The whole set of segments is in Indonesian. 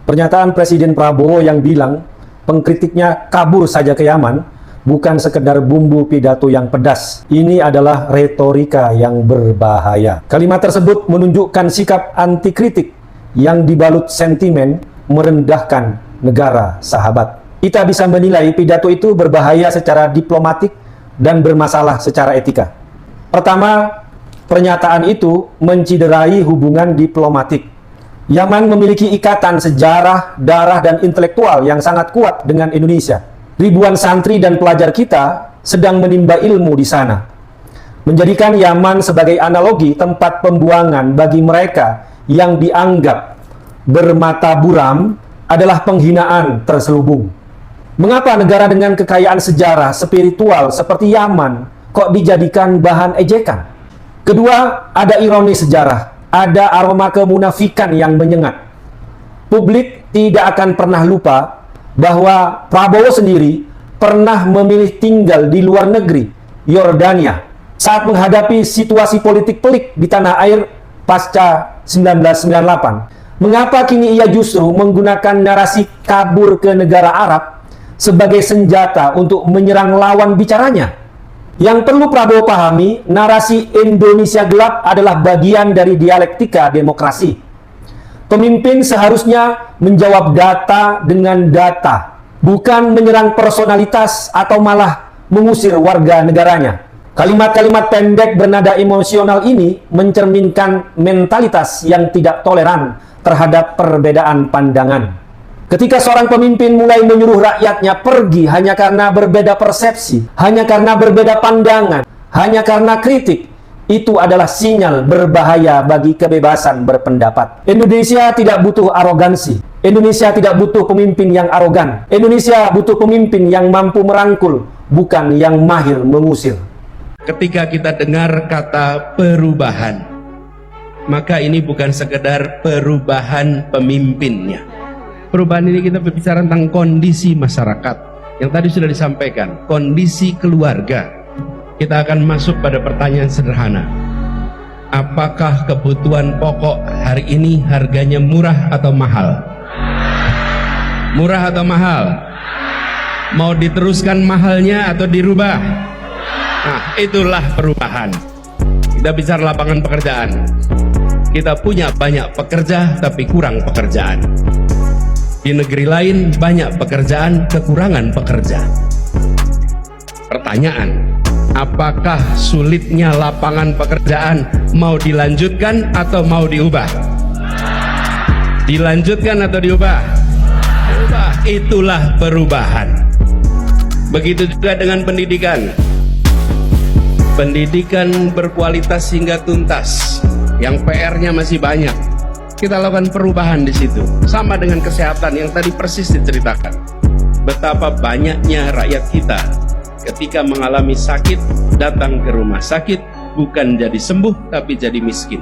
Pernyataan Presiden Prabowo yang bilang pengkritiknya kabur saja ke Yaman bukan sekedar bumbu pidato yang pedas. Ini adalah retorika yang berbahaya. Kalimat tersebut menunjukkan sikap anti kritik yang dibalut sentimen merendahkan negara sahabat. Kita bisa menilai pidato itu berbahaya secara diplomatik dan bermasalah secara etika. Pertama, pernyataan itu menciderai hubungan diplomatik. Yaman memiliki ikatan sejarah, darah, dan intelektual yang sangat kuat dengan Indonesia. Ribuan santri dan pelajar kita sedang menimba ilmu di sana. Menjadikan Yaman sebagai analogi tempat pembuangan bagi mereka yang dianggap bermata buram adalah penghinaan terselubung. Mengapa negara dengan kekayaan sejarah spiritual seperti Yaman kok dijadikan bahan ejekan? Kedua, ada ironi sejarah, ada aroma kemunafikan yang menyengat. Publik tidak akan pernah lupa bahwa Prabowo sendiri pernah memilih tinggal di luar negeri, Yordania, saat menghadapi situasi politik pelik di tanah air pasca 1998. Mengapa kini ia justru menggunakan narasi kabur ke negara Arab sebagai senjata untuk menyerang lawan bicaranya? Yang perlu Prabowo pahami, narasi Indonesia gelap adalah bagian dari dialektika demokrasi. Pemimpin seharusnya menjawab data dengan data, bukan menyerang personalitas atau malah mengusir warga negaranya. Kalimat-kalimat pendek bernada emosional ini mencerminkan mentalitas yang tidak toleran terhadap perbedaan pandangan. Ketika seorang pemimpin mulai menyuruh rakyatnya pergi hanya karena berbeda persepsi, hanya karena berbeda pandangan, hanya karena kritik, itu adalah sinyal berbahaya bagi kebebasan berpendapat. Indonesia tidak butuh arogansi. Indonesia tidak butuh pemimpin yang arogan. Indonesia butuh pemimpin yang mampu merangkul, bukan yang mahir mengusir. Ketika kita dengar kata perubahan, maka ini bukan sekedar perubahan pemimpinnya. Perubahan ini kita berbicara tentang kondisi masyarakat yang tadi sudah disampaikan, kondisi keluarga. Kita akan masuk pada pertanyaan sederhana. Apakah kebutuhan pokok hari ini harganya murah atau mahal? Murah atau mahal? Mau diteruskan mahalnya atau dirubah? Nah, itulah perubahan. Kita bicara lapangan pekerjaan. Kita punya banyak pekerja tapi kurang pekerjaan. Di negeri lain banyak pekerjaan, kekurangan pekerja. Pertanyaan, apakah sulitnya lapangan pekerjaan mau dilanjutkan atau mau diubah? Dilanjutkan atau diubah? Diubah. Itulah perubahan. Begitu juga dengan pendidikan. Pendidikan berkualitas hingga tuntas, yang PR-nya masih banyak. Kita lakukan perubahan di situ. Sama dengan kesehatan yang tadi persis diceritakan. Betapa banyaknya rakyat kita ketika mengalami sakit datang ke rumah sakit bukan jadi sembuh tapi jadi miskin.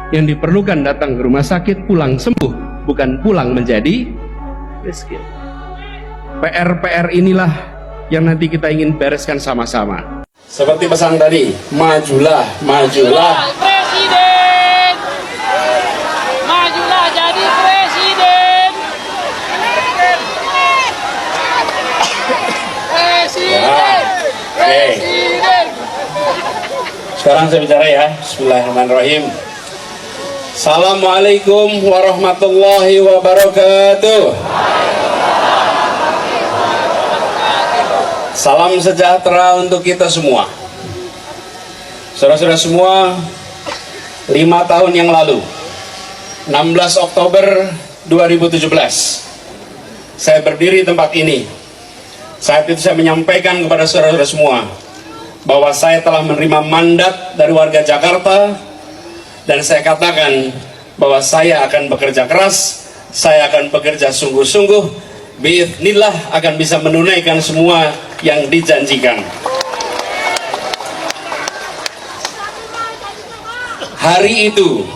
Yang diperlukan datang ke rumah sakit pulang sembuh, bukan pulang menjadi miskin. PR-PR inilah yang nanti kita ingin bereskan sama-sama. Seperti pesan tadi, majulah, majulah. Presiden, majulah jadi presiden. Presiden, presiden. Sekarang saya bicara ya. Bismillahirrahmanirrahim. Assalamualaikum warahmatullahi wabarakatuh. Salam sejahtera untuk kita semua. Saudara-saudara semua, 5 tahun yang lalu, 16 Oktober 2017, saya berdiri di tempat ini. Saat itu saya menyampaikan kepada saudara-saudara semua bahwa saya telah menerima mandat dari warga Jakarta, dan saya katakan bahwa saya akan bekerja keras, saya akan bekerja sungguh-sungguh, biidznillah akan bisa menunaikan semua yang dijanjikan. Hari itu,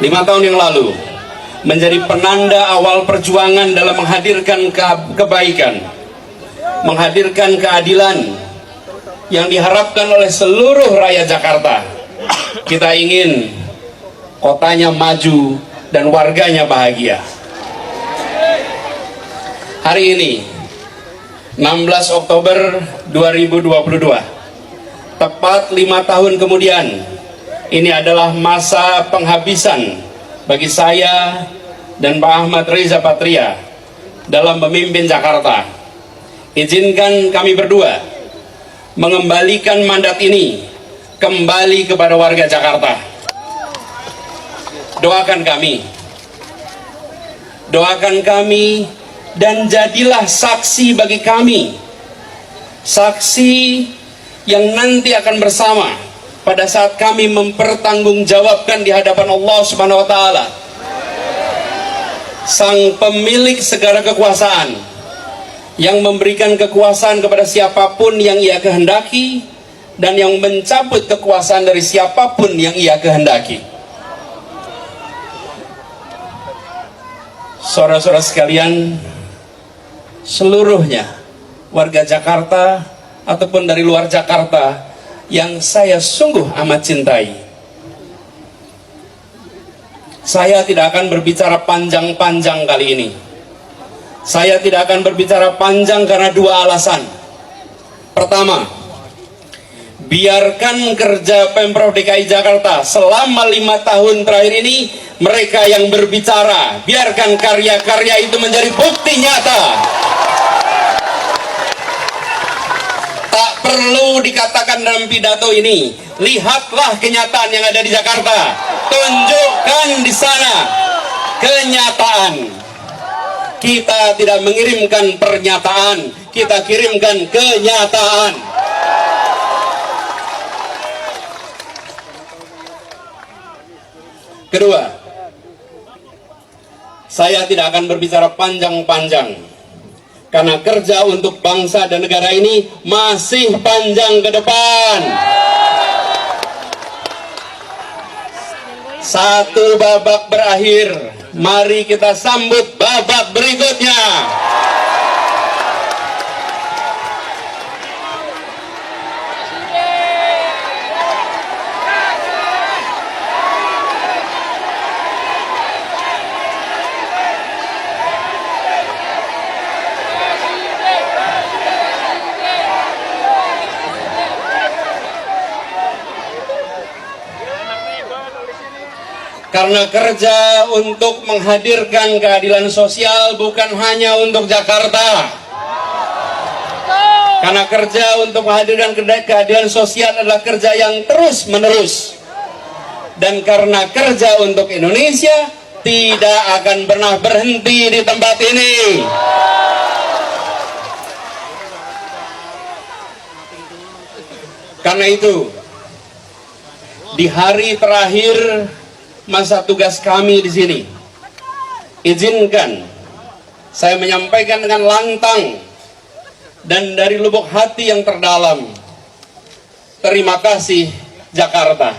5 tahun yang lalu, menjadi penanda awal perjuangan dalam menghadirkan kebaikan, menghadirkan keadilan yang diharapkan oleh seluruh rakyat Jakarta. Kita ingin kotanya maju dan warganya bahagia. Hari ini 16 Oktober 2022, tepat 5 tahun kemudian, ini adalah masa penghabisan bagi saya dan Pak Ahmad Riza Patria dalam memimpin Jakarta. Izinkan kami berdua mengembalikan mandat ini kembali kepada warga Jakarta. Doakan kami dan jadilah saksi bagi kami, saksi yang nanti akan bersama pada saat kami mempertanggungjawabkan di hadapan Allah Subhanahu wa taala, Sang pemilik segala kekuasaan, yang memberikan kekuasaan kepada siapapun yang Ia kehendaki dan yang mencabut kekuasaan dari siapapun yang Ia kehendaki. Saudara-saudara sekalian, seluruhnya warga Jakarta ataupun dari luar Jakarta yang saya sungguh amat cintai, saya tidak akan berbicara panjang-panjang kali ini. Saya tidak akan berbicara panjang karena 2 alasan. Pertama, biarkan kerja Pemprov DKI Jakarta selama 5 tahun terakhir ini mereka yang berbicara, biarkan karya-karya itu menjadi bukti nyata. Tak perlu dikatakan dalam pidato ini, lihatlah kenyataan yang ada di Jakarta, tunjukkan di sana kenyataan. Kita tidak mengirimkan pernyataan, kita kirimkan kenyataan. Kedua, saya tidak akan berbicara panjang-panjang karena kerja untuk bangsa dan negara ini masih panjang ke depan. Satu babak berakhir, mari kita sambut babak berikutnya. Karena kerja untuk menghadirkan keadilan sosial bukan hanya untuk Jakarta. Karena kerja untuk menghadirkan keadilan sosial adalah kerja yang terus menerus. Dan karena kerja untuk Indonesia tidak akan pernah berhenti di tempat ini. Karena itu, di hari terakhir masa tugas kami di sini, izinkan saya menyampaikan dengan lantang dan dari lubuk hati yang terdalam, terima kasih Jakarta.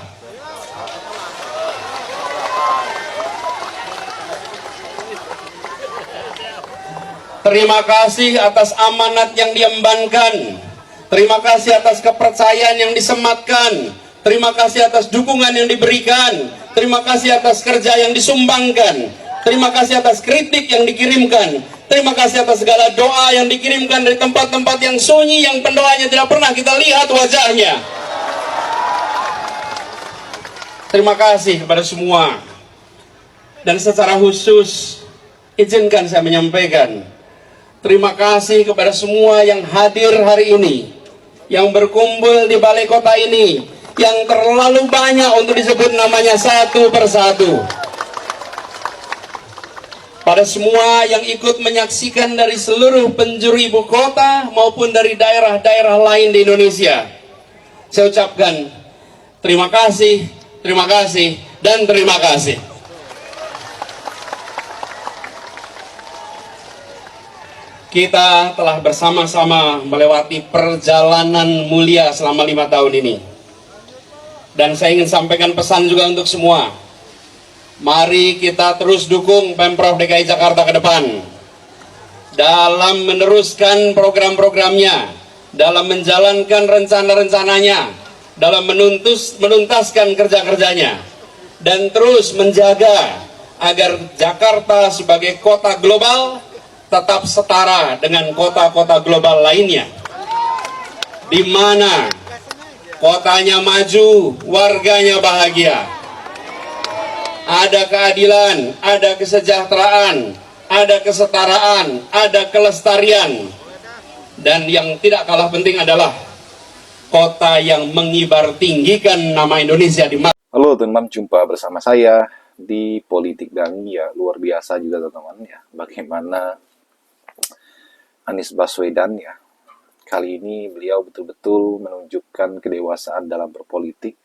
Terima kasih atas amanat yang diembankan, terima kasih atas kepercayaan yang disematkan, terima kasih atas dukungan yang diberikan, terima kasih atas kerja yang disumbangkan, terima kasih atas kritik yang dikirimkan, terima kasih atas segala doa yang dikirimkan dari tempat-tempat yang sunyi yang pendoanya tidak pernah kita lihat wajahnya. Terima kasih kepada semua. Dan secara khusus izinkan saya menyampaikan terima kasih kepada semua yang hadir hari ini, yang berkumpul di balai kota ini, yang terlalu banyak untuk disebut namanya satu persatu. Pada semua yang ikut menyaksikan dari seluruh penjuru ibu kota maupun dari daerah-daerah lain di Indonesia, saya ucapkan terima kasih, dan terima kasih. Kita telah bersama-sama melewati perjalanan mulia selama 5 tahun ini. Dan saya ingin sampaikan pesan juga untuk semua. Mari kita terus dukung Pemprov DKI Jakarta ke depan dalam meneruskan program-programnya, dalam menjalankan rencana-rencananya, dalam menuntaskan kerja-kerjanya, dan terus menjaga agar Jakarta sebagai kota global tetap setara dengan kota-kota global lainnya, di mana kotanya maju, warganya bahagia, ada keadilan, ada kesejahteraan, ada kesetaraan, ada kelestarian, dan yang tidak kalah penting adalah kota yang mengibartinggikan nama Indonesia di mata. Halo teman-teman, jumpa bersama saya di Politik dan ya luar biasa juga teman-teman ya. Bagaimana Anies Baswedan ya, kali ini beliau betul-betul menunjukkan kedewasaan dalam berpolitik.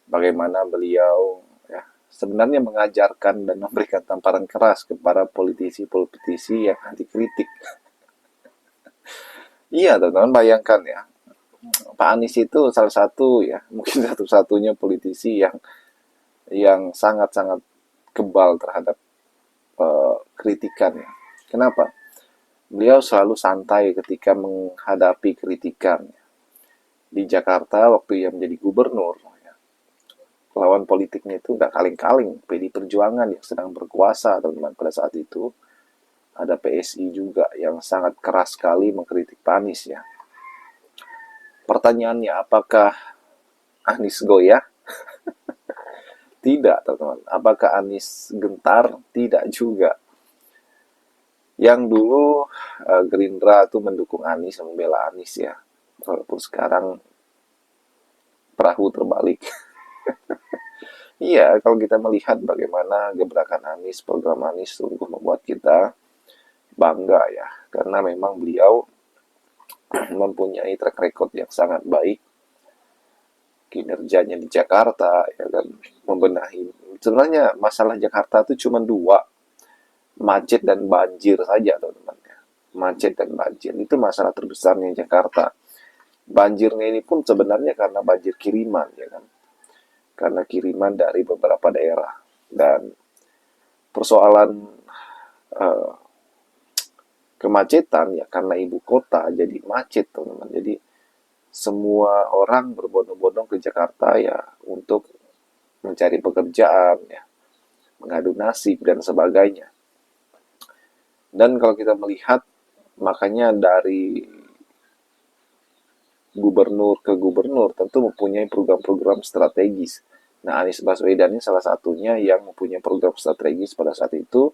Bagaimana beliau ya sebenarnya mengajarkan dan memberikan tamparan keras kepada politisi-politisi yang anti kritik. Iya teman-teman, bayangkan ya, Pak Anies itu salah satu ya, mungkin satu-satunya politisi yang sangat-sangat kebal terhadap kritikan ya. Kenapa? Beliau selalu santai ketika menghadapi kritikan. Di Jakarta waktu ia menjadi gubernur, ya, lawan politiknya itu nggak kaleng-kaleng. PD Perjuangan yang sedang berkuasa teman-teman pada saat itu. Ada PSI juga yang sangat keras sekali mengkritik Pak Anies ya. Pertanyaannya, apakah Anies goyah? Tidak, teman-teman. Apakah Anies gentar? Tidak juga. Yang dulu Gerindra itu mendukung Anies, membela Anies ya. Walaupun sekarang perahu terbalik. Iya, kalau kita melihat bagaimana gebrakan Anies, program Anies sungguh membuat kita bangga ya. Karena memang beliau mempunyai track record yang sangat baik. Kinerjanya di Jakarta ya kan, membenahi. Sebenarnya masalah Jakarta itu cuma dua, macet dan banjir saja teman-teman ya. Macet dan banjir itu masalah terbesarnya Jakarta. Banjirnya ini pun sebenarnya karena banjir kiriman ya kan, karena kiriman dari beberapa daerah. Dan persoalan kemacetan ya karena ibu kota jadi macet teman-teman. Jadi semua orang berbondong-bondong ke Jakarta ya untuk mencari pekerjaan ya, mengadu nasib dan sebagainya. Dan kalau kita melihat, makanya dari gubernur ke gubernur tentu mempunyai program-program strategis. Nah, Anies Baswedan ini salah satunya yang mempunyai program strategis pada saat itu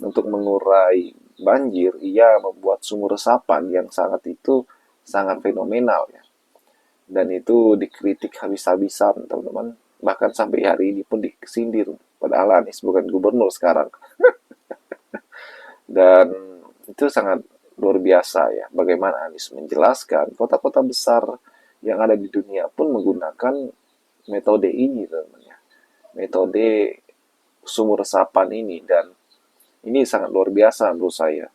untuk mengurai banjir. Ia membuat sumur resapan yang sangat fenomenal ya. Dan itu dikritik habis-habisan teman-teman. Bahkan sampai hari ini pun disindir. Padahal Anies bukan gubernur sekarang. Dan itu sangat luar biasa ya. Bagaimana Anies menjelaskan kota-kota besar yang ada di dunia pun menggunakan metode ini teman-teman ya. Metode sumur resapan ini. Dan ini sangat luar biasa menurut saya.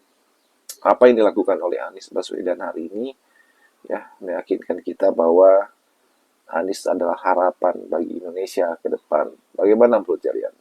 Apa yang dilakukan oleh Anies Baswedan hari ini ya meyakinkan kita bahwa Anies adalah harapan bagi Indonesia ke depan. Bagaimana menurut kalian?